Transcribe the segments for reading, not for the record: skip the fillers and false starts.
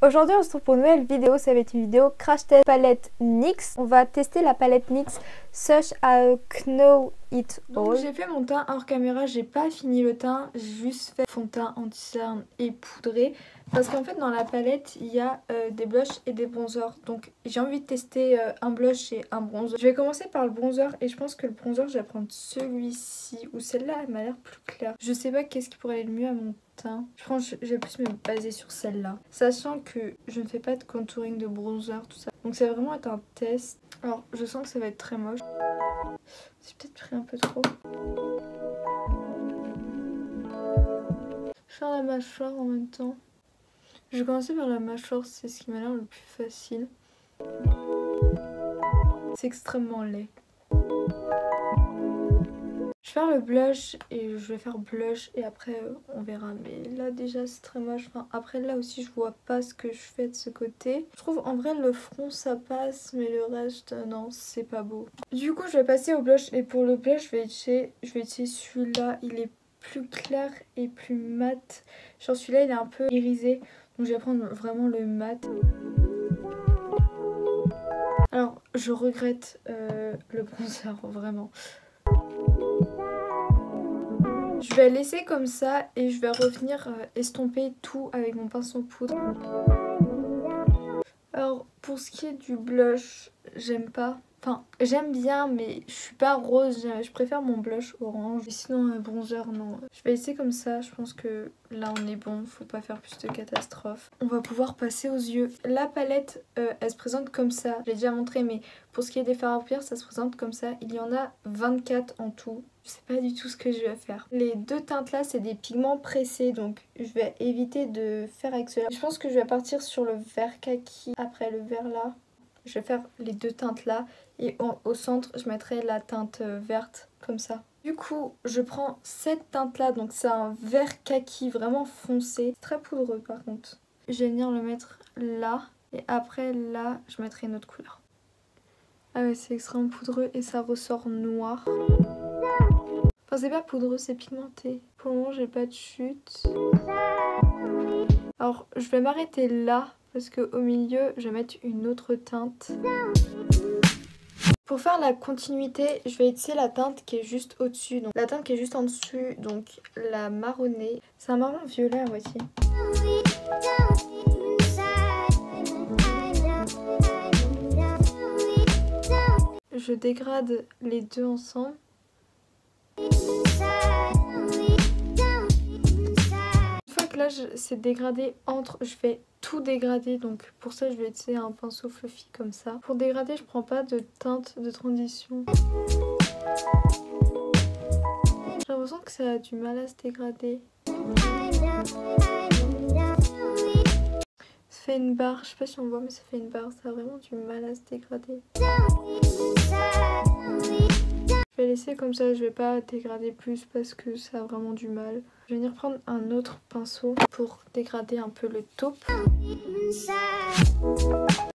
Aujourd'hui on se retrouve pour une nouvelle vidéo, ça va être une vidéo crash test palette NYX. On va tester la palette NYX Such a Know It All. Donc j'ai fait mon teint hors caméra, j'ai pas fini le teint, j'ai juste fait fond de teint anti-cerne et poudré. Parce qu'en fait dans la palette il y a des blushs et des bronzers. Donc j'ai envie de tester un blush et un bronzer. Je vais commencer par le bronzer et je pense que le bronzer je vais prendre celui-ci. Ou celle-là elle m'a l'air plus claire. Je sais pas qu'est-ce qui pourrait aller le mieux à mon teint. Je pense que je vais plus me baser sur celle-là. Sachant que je ne fais pas de contouring de bronzer tout ça. Donc ça va vraiment être un test. Alors je sens que ça va être très moche. J'ai peut-être pris un peu trop. Je vais faire la mâchoire en même temps. Je vais commencer par la mâchoire, c'est ce qui m'a l'air le plus facile. C'est extrêmement laid. Je vais faire le blush et je vais faire blush et après on verra. Mais là déjà c'est très moche. Enfin, après là aussi je vois pas ce que je fais de ce côté. Je trouve en vrai le front ça passe mais le reste non c'est pas beau. Du coup je vais passer au blush et pour le blush je vais utiliser celui-là. Il est plus clair et plus mat. Genre celui-là il est un peu irisé. Donc je vais prendre vraiment le mat. Alors je regrette le bronzer vraiment. Je vais laisser comme ça et je vais revenir estomper tout avec mon pinceau poudre. Alors pour ce qui est du blush, j'aime pas. Enfin j'aime bien mais je suis pas rose, je préfère mon blush orange. Et sinon un bronzer non. Je vais laisser comme ça, je pense que là on est bon, faut pas faire plus de catastrophes. On va pouvoir passer aux yeux. La palette elle se présente comme ça, je l'ai déjà montré mais pour ce qui est des fards à paupières ça se présente comme ça. Il y en a 24 en tout. Je sais pas du tout ce que je vais faire. Les deux teintes là c'est des pigments pressés donc je vais éviter de faire avec cela. Je pense que je vais partir sur le vert kaki après le vert là. Je vais faire les deux teintes là et au centre je mettrai la teinte verte comme ça. Du coup je prends cette teinte là, donc c'est un vert kaki vraiment foncé. Très poudreux par contre. Je vais venir le mettre là et après là je mettrai une autre couleur. Ah ouais c'est extrêmement poudreux et ça ressort noir. Enfin c'est pas poudreux, c'est pigmenté. Pour le moment j'ai pas de chute. Alors je vais m'arrêter là parce qu'au milieu je vais mettre une autre teinte. Pour faire la continuité je vais utiliser la teinte qui est juste au dessus. Donc la teinte qui est juste en dessus, donc la marronnée. C'est un marron violet à moitié. Je dégrade les deux ensemble. Là c'est dégradé entre, je vais tout dégrader donc pour ça je vais utiliser un pinceau fluffy comme ça. Pour dégrader je prends pas de teinte de transition. J'ai l'impression que ça a du mal à se dégrader. Ça fait une barre, je sais pas si on voit mais ça fait une barre, ça a vraiment du mal à se dégrader. Je vais laisser comme ça, je vais pas dégrader plus parce que ça a vraiment du mal. Je vais venir prendre un autre pinceau pour dégrader un peu le taupe.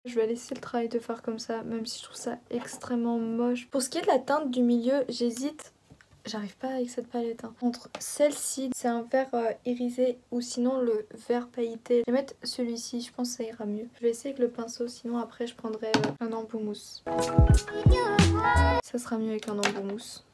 Je vais laisser le travail de fard comme ça, même si je trouve ça extrêmement moche. Pour ce qui est de la teinte du milieu, j'hésite, j'arrive pas avec cette palette, hein, entre celle-ci, c'est un vert irisé, ou sinon le vert pailleté. Je vais mettre celui-ci, je pense que ça ira mieux. Je vais essayer avec le pinceau, sinon après je prendrai un embout mousse. Ça sera mieux avec un embout mousse.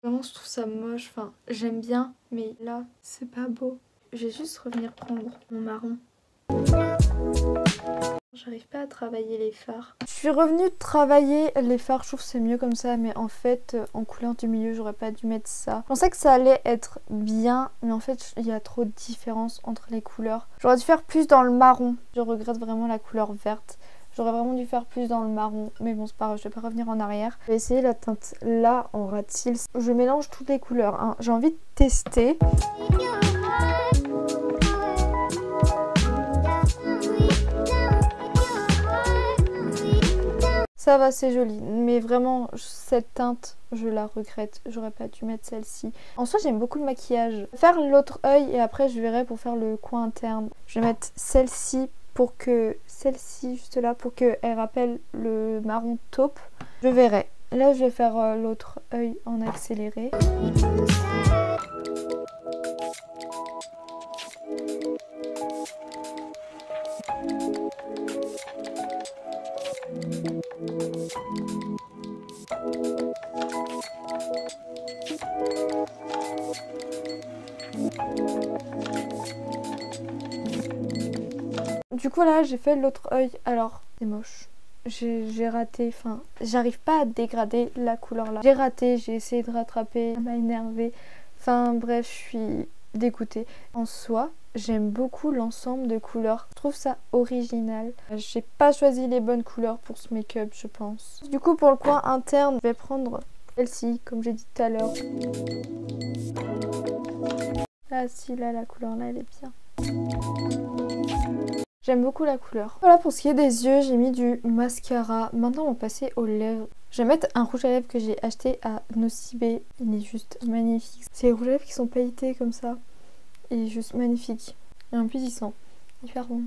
Vraiment je trouve ça moche, enfin j'aime bien mais là c'est pas beau. Je vais juste revenir prendre mon marron. J'arrive pas à travailler les fards. Je suis revenue travailler les fards, je trouve que c'est mieux comme ça mais en fait en couleur du milieu j'aurais pas dû mettre ça. Je pensais que ça allait être bien mais en fait il y a trop de différence entre les couleurs. J'aurais dû faire plus dans le marron, je regrette vraiment la couleur verte. J'aurais vraiment dû faire plus dans le marron, mais bon c'est pas grave, je vais pas revenir en arrière. Je vais essayer la teinte là en rat cils. Je mélange toutes les couleurs, hein. J'ai envie de tester. Ça va, c'est joli, mais vraiment cette teinte je la regrette, j'aurais pas dû mettre celle-ci. En soi j'aime beaucoup le maquillage. Faire l'autre œil et après je verrai pour faire le coin interne. Je vais mettre celle-ci pour que, celle-ci juste là, pour qu'elle rappelle le marron taupe. Je verrai. Là je vais faire l'autre œil en accéléré. Du coup là j'ai fait l'autre œil. Alors c'est moche. J'ai raté, enfin j'arrive pas à dégrader la couleur là. J'ai raté, j'ai essayé de rattraper, ça m'a énervé. Enfin bref, je suis dégoûtée. En soi, j'aime beaucoup l'ensemble de couleurs. Je trouve ça original. J'ai pas choisi les bonnes couleurs pour ce make-up, je pense. Du coup pour le coin interne, je vais prendre celle-ci, comme j'ai dit tout à l'heure. Là, si, là, la couleur là, elle est bien. J'aime beaucoup la couleur. Voilà, pour ce qui est des yeux, j'ai mis du mascara. Maintenant, on va passer aux lèvres. Je vais mettre un rouge à lèvres que j'ai acheté à Nocibé. Il est juste magnifique. C'est les rouges à lèvres qui sont pailletés comme ça. Il est juste magnifique. Et en plus, il sent hyper bon.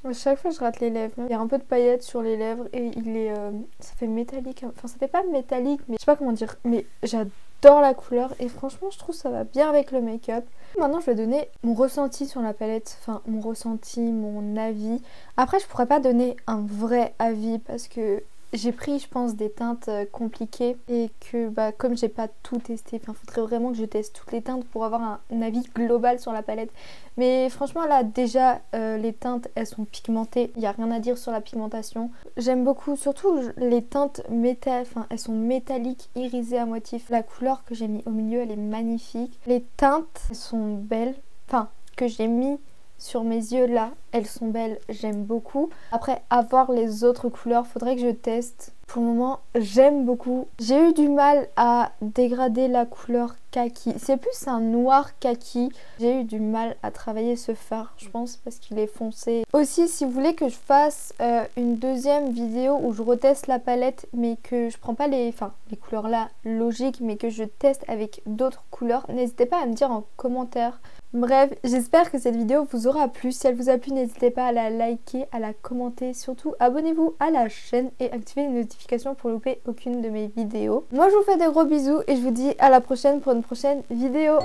À chaque fois je rate les lèvres, il y a un peu de paillettes sur les lèvres et il est, ça fait métallique, enfin ça fait pas métallique mais je sais pas comment dire, mais j'adore la couleur et franchement je trouve ça va bien avec le make-up. Maintenant je vais donner mon ressenti sur la palette, enfin mon ressenti, mon avis. Après je pourrais pas donner un vrai avis parce que j'ai pris je pense des teintes compliquées et que bah, comme j'ai pas tout testé, il faudrait vraiment que je teste toutes les teintes pour avoir un avis global sur la palette. Mais franchement là déjà les teintes elles sont pigmentées, il n'y a rien à dire sur la pigmentation. J'aime beaucoup, surtout les teintes métal, enfin elles sont métalliques, irisées à motif. La couleur que j'ai mis au milieu elle est magnifique. Les teintes elles sont belles, enfin que j'ai mis sur mes yeux là, elles sont belles, j'aime beaucoup. Après, avoir les autres couleurs, faudrait que je teste. Pour le moment, j'aime beaucoup. J'ai eu du mal à dégrader la couleur kaki. C'est plus un noir kaki. J'ai eu du mal à travailler ce fard, je pense, parce qu'il est foncé. Aussi, si vous voulez que je fasse une deuxième vidéo où je reteste la palette, mais que je prends pas les couleurs là logiques, mais que je teste avec d'autres couleurs, n'hésitez pas à me dire en commentaire. Bref, j'espère que cette vidéo vous aura plu. Si elle vous a plu, n'hésitez pas à la liker, à la commenter. Surtout, abonnez-vous à la chaîne et activez les notifications pour louper aucune de mes vidéos. Moi, je vous fais des gros bisous et je vous dis à la prochaine pour une prochaine vidéo.